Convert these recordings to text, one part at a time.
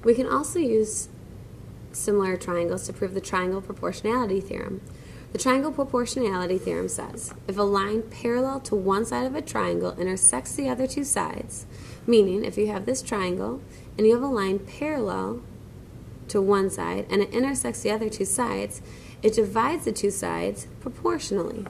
We can also use similar triangles to prove the triangle proportionality theorem. The triangle proportionality theorem says, if a line parallel to one side of a triangle intersects the other two sides, meaning if you have this triangle and you have a line parallel to one side and it intersects the other two sides, it divides the two sides proportionally.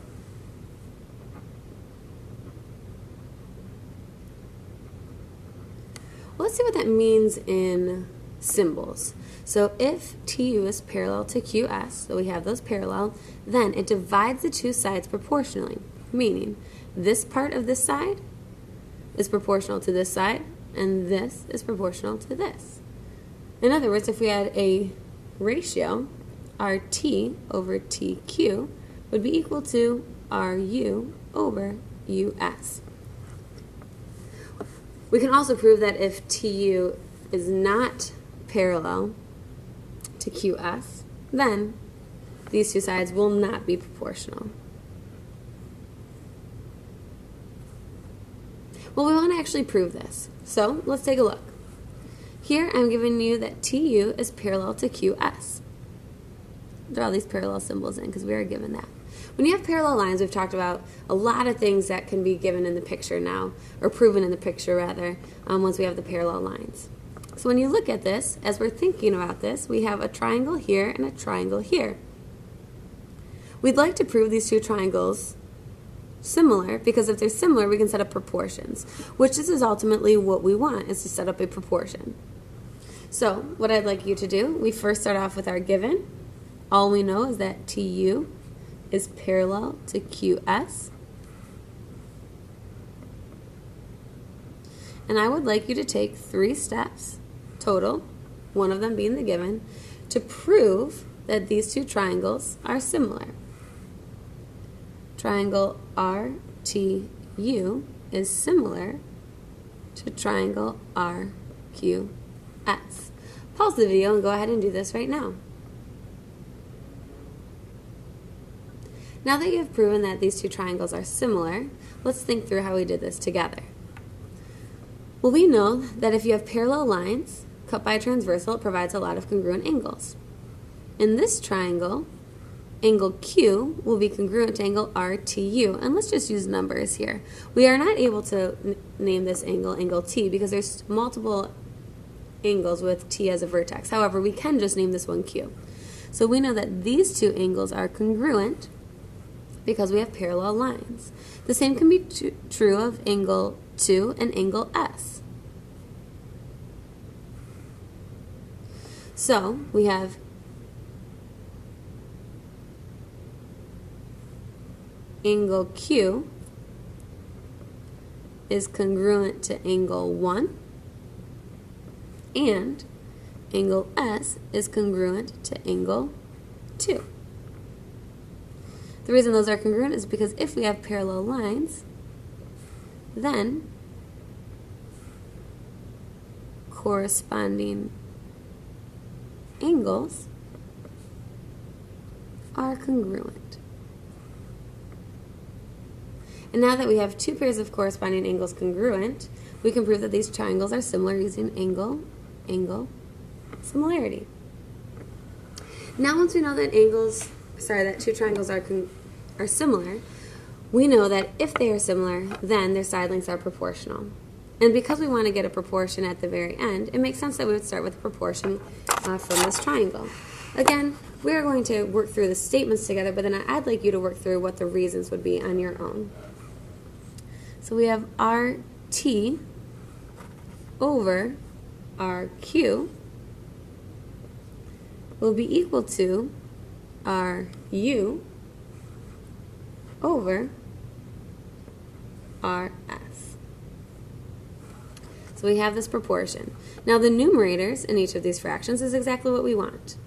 Well, let's see what that means in symbols. So if TU is parallel to QS, so we have those parallel, then it divides the two sides proportionally, meaning this part of this side is proportional to this side, and this is proportional to this. In other words, if we had a ratio, RT over TQ would be equal to RU over US. We can also prove that if TU is not parallel to QS, then these two sides will not be proportional. Well, we want to actually prove this. So let's take a look. Here I'm giving you that TU is parallel to QS. Draw these parallel symbols in because we are given that. When you have parallel lines, we've talked about a lot of things that can be given in the picture now, or proven in the picture rather, once we have the parallel lines. So when you look at this, as we're thinking about this, we have a triangle here and a triangle here. We'd like to prove these two triangles similar, because if they're similar, we can set up proportions, which this is ultimately what we want, is to set up a proportion. So what I'd like you to do, we first start off with our given. All we know is that TU is parallel to QS. And I would like you to take 3 steps total, one of them being the given, to prove that these two triangles are similar. Triangle RTU is similar to triangle RQS. Pause the video and go ahead and do this right now. Now that you've proven that these two triangles are similar, let's think through how we did this together. Well, we know that if you have parallel lines cut by a transversal, it provides a lot of congruent angles. In this triangle, angle Q will be congruent to angle RTU, and let's just use numbers here. We are not able to name this angle angle T because there's multiple angles with T as a vertex. However, we can just name this one Q. So we know that these two angles are congruent because we have parallel lines. The same can be true of angle 2 and angle S. So we have angle Q is congruent to angle 1, and angle S is congruent to angle 2. The reason those are congruent is because if we have parallel lines, then corresponding angles are congruent. And now that we have 2 pairs of corresponding angles congruent, we can prove that these triangles are similar using angle similarity. Now once we know that that 2 triangles are similar, we know that if they are similar, then their side lengths are proportional. And because we want to get a proportion at the very end, it makes sense that we would start with a proportion from this triangle. Again, we are going to work through the statements together, but then I'd like you to work through what the reasons would be on your own. So we have RT over RQ will be equal to RU over RS. So we have this proportion. Now the numerators in each of these fractions is exactly what we want.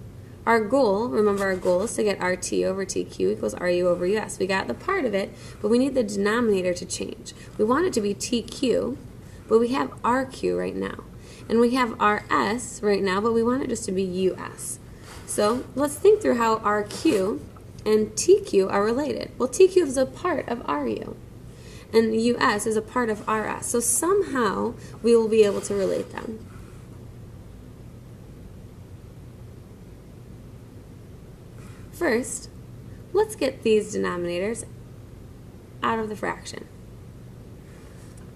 Our goal, remember our goal is to get RT over TQ equals RU over US. We got the part of it, but we need the denominator to change. We want it to be TQ, but we have RQ right now. And we have RS right now, but we want it just to be US. So let's think through how RQ and TQ are related. Well, TQ is a part of RU, and US is a part of RS. So somehow we will be able to relate them. first, let's get these denominators out of the fraction.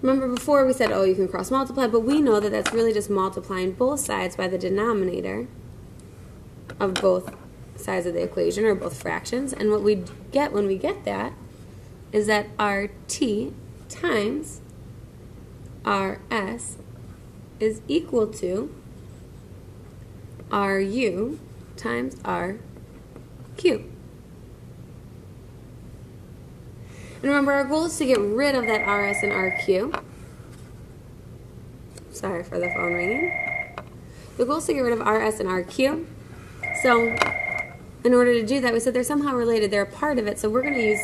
Remember before we said, oh, you can cross multiply, but we know that that's really just multiplying both sides by the denominator of both sides of the equation, or both fractions. And what we get when we get that is that RT times RS is equal to RU times RQ. And remember, our goal is to get rid of that RS and RQ. Sorry for the phone ringing. The goal is to get rid of RS and RQ. So in order to do that, we said they're somehow related. They're a part of it. So we're going to use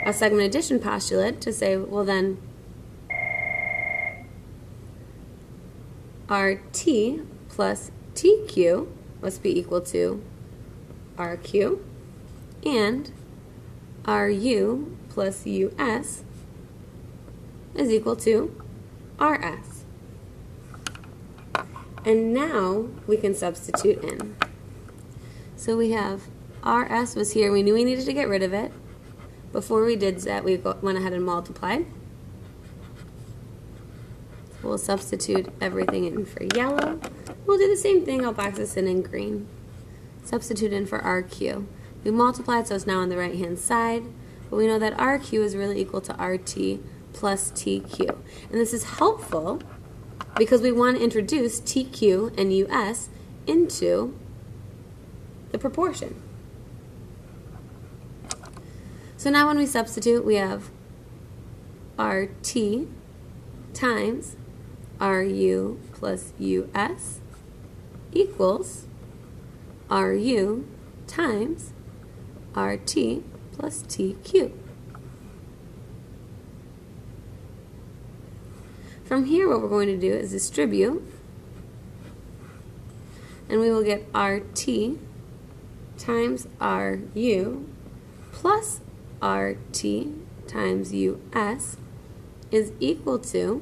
a segment addition postulate to say, well then, RT plus TQ must be equal to RQ, and RU plus US is equal to RS. And now we can substitute in. So we have RS was here. We knew we needed to get rid of it. Before we did that, we went ahead and multiplied. We'll substitute everything in for yellow. We'll do the same thing. I'll box this in green. Substitute in for RQ. We multiplied, so it's now on the right-hand side. But we know that RQ is really equal to RT plus TQ. And this is helpful because we want to introduce TQ and US into the proportion. So now when we substitute, we have RT times RU plus US equals RU times RT plus TQ. From here, what we're going to do is distribute, and we will get RT times RU plus RT times US is equal to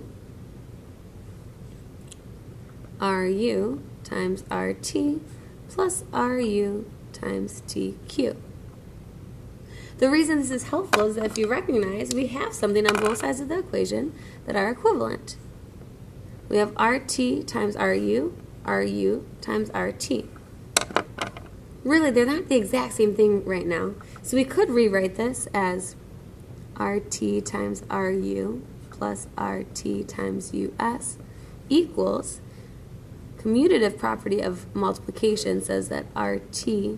RU times RT plus RU times TQ. The reason this is helpful is that if you recognize, we have something on both sides of the equation that are equivalent. We have RT times RU, RU times RT. Really, they're not the exact same thing right now. So we could rewrite this as RT times RU plus RT times US equals, commutative property of multiplication says that RT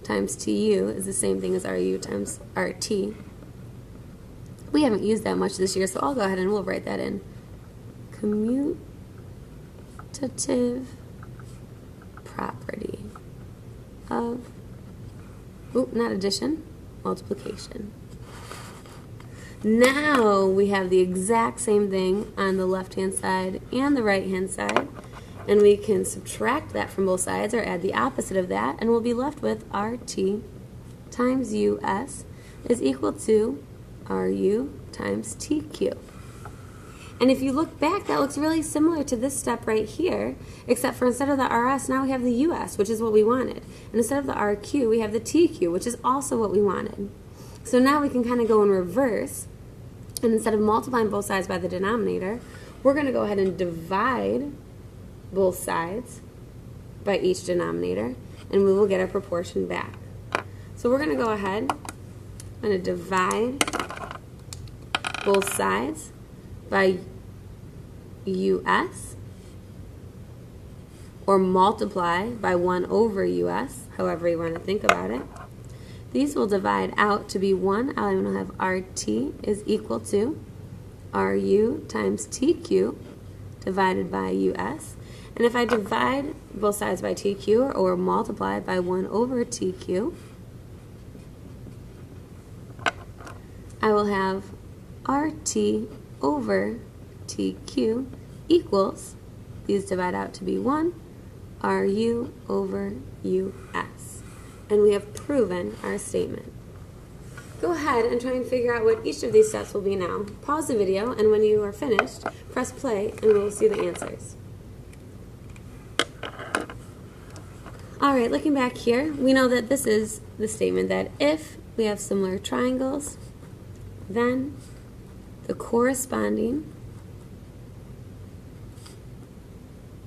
times TU is the same thing as RU times RT. We haven't used that much this year, so I'll go ahead and we'll write that in. Commutative property of, not addition, multiplication. Now we have the exact same thing on the left-hand side and the right-hand side, and we can subtract that from both sides or add the opposite of that, and we'll be left with RT times US is equal to RU times TQ. And if you look back, that looks really similar to this step right here, except for instead of the RS, now we have the US, which is what we wanted. And instead of the RQ, we have the TQ, which is also what we wanted. So now we can kind of go in reverse, and instead of multiplying both sides by the denominator, we're going to go ahead and divide both sides by each denominator, and we will get our proportion back. So we're going to go ahead, I'm going to divide both sides by US, or multiply by 1 over US, however you want to think about it. These will divide out to be 1. I'm going to have RT is equal to RU times TQ divided by US. And if I divide both sides by TQ, or multiply by 1 over TQ, I will have RT over TQ equals, these divide out to be 1, RU over US. And we have proven our statement. Go ahead and try and figure out what each of these steps will be now. Pause the video, and when you are finished, press play, and we'll see the answers. All right, looking back here, we know that this is the statement that if we have similar triangles, then the corresponding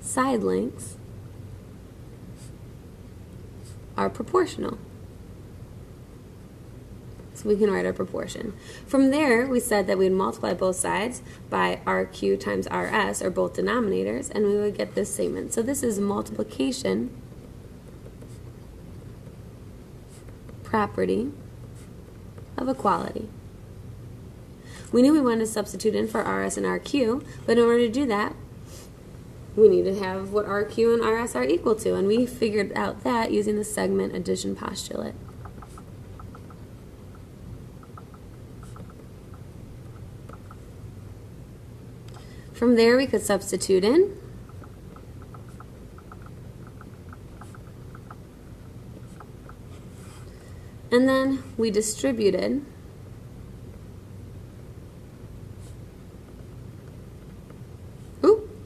side lengths are proportional. So we can write our proportion. From there, we said that we'd multiply both sides by RQ times RS, or both denominators, and we would get this statement. So this is multiplication property of equality. We knew we wanted to substitute in for RS and RQ, but in order to do that, we need to have what RQ and RS are equal to, and we figured out that using the segment addition postulate. From there, we could substitute in. And then we distributed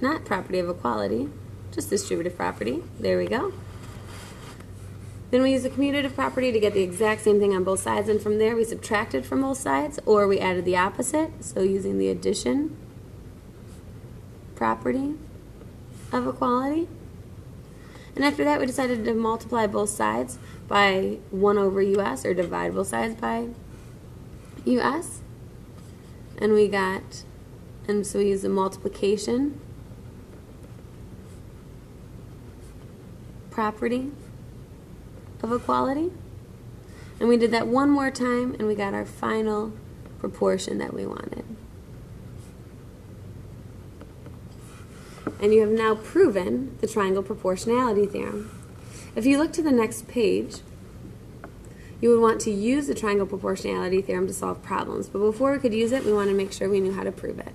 not property of equality, just distributive property. There we go. Then we used the commutative property to get the exact same thing on both sides, and from there we subtracted from both sides, or we added the opposite, so using the addition property of equality. And after that, we decided to multiply both sides by 1 over US, or divide both sides by US. And so we used the multiplication property of equality. And we did that one more time, and we got our final proportion that we wanted. And you have now proven the triangle proportionality theorem. If you look to the next page, you would want to use the triangle proportionality theorem to solve problems. But before we could use it, we want to make sure we knew how to prove it.